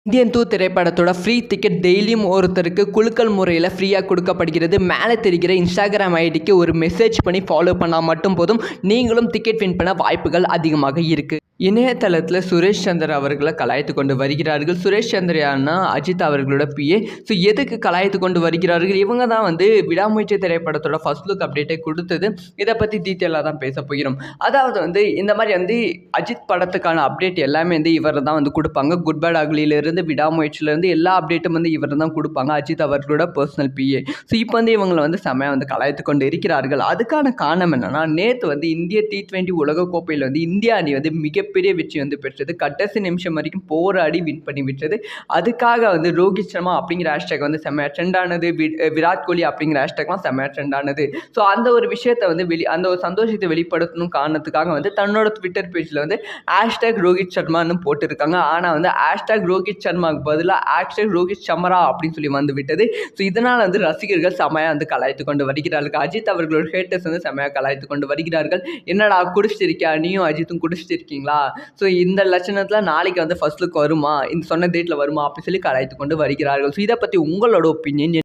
Indian 2 திரைப்படத்தோட free ticket டெய்லியும் ஒருத்தருக்கு குலுக்கல் முறையில் ஃப்ரீயாக கொடுக்கப்படுகிறது. மேலே தெரிகிற இன்ஸ்டாகிராம் ஐடிக்கு ஒரு மெசேஜ் பண்ணி ஃபாலோ பண்ணால் மட்டும் போதும், நீங்களும் டிக்கெட் வின் பண்ண வாய்ப்புகள் அதிகமாக இருக்குது. இணையதளத்தில் சுரேஷ் சந்திர அவர்களை கலாய்த்து கொண்டு வருகிறார்கள். சுரேஷ் சந்திரயானா அஜித் அவர்களோட பிஏ. ஸோ எதுக்கு கலாய்த்து கொண்டு வருகிறார்கள்? இவங்க தான் விடாமுயற்சி திரைப்படத்தோட ஃபர்ஸ்ட் லுக் அப்டேட்டை கொடுத்தது. இதை பற்றி டீட்டெயிலாக தான் பேச போகிறோம். அதாவது இந்த மாதிரி அஜித் படத்துக்கான அப்டேட் எல்லாமே இவர் தான் கொடுப்பாங்க. குட் பேட் அக்லியிலிருந்து விடாமுயற்சியிலேருந்து எல்லா அப்டேட்டும் இவர் தான் கொடுப்பாங்க. அஜித் அவர்களோட பர்சனல் பிஏ. ஸோ இப்போ இவங்களை செமையாக கலாய்த்து கொண்டு இருக்கிறார்கள். அதுக்கான காரணம் என்னன்னா, நேற்று இந்திய T20 உலகக்கோப்பையில் இந்திய அணி மிகப்பெரிய வெற்றி பெற்றது. கடைசி நிமிஷம் வரைக்கும் போராடி வின் பண்ணி விட்டது. அதுக்காக ரோஹித் சர்மா அப்படிங்கிற ஹேஷ்டேக் செம்மையா ட்ரெண்ட் ஆனது. விராட் கோலி அப்படிங்கிற ஹேஷ்டேக்லாம் செம்மையா ட்ரெண்ட் ஆனது. ஸோ அந்த ஒரு விஷயத்தை அந்த ஒரு சந்தோஷத்தை வெளிப்படுத்தணும் காரணத்துக்காக தன்னோட ட்விட்டர் பேஜில் ஹேஷ்டேக் ரோஹித் சர்மான்னு போட்டிருக்காங்க. ஆனால் ஹேஷ்டேக் ரோஹித் சர்மாவுக்கு பதிலாக ஹேஷ்டேக் ரோஹித் சமரா அப்படின்னு சொல்லி விட்டது. ஸோ இதனால் ரசிகர்கள் செம்மையா கலாய்த்து கொண்டு வருகிறார்கள். அஜித் அவர்களோட ஹேட்டர்ஸ் செம்மையா கலாய்த்து கொண்டு வருகிறார்கள். என்னடா குடிச்சிருக்கியா, நீயும் அஜித்தும் குடிச்சிருக்கீங்களா? ஸோ இந்த லட்சணத்தில் நாளைக்கு ஃபர்ஸ்ட் லுக் வருமா, இந்த சொன்ன டேட்டில் வருமா அப்படின்னு சொல்லி கலாய்த்து கொண்டு வருகிறார்கள். ஸோ இதை பற்றி உங்களோட ஒப்பீனியன்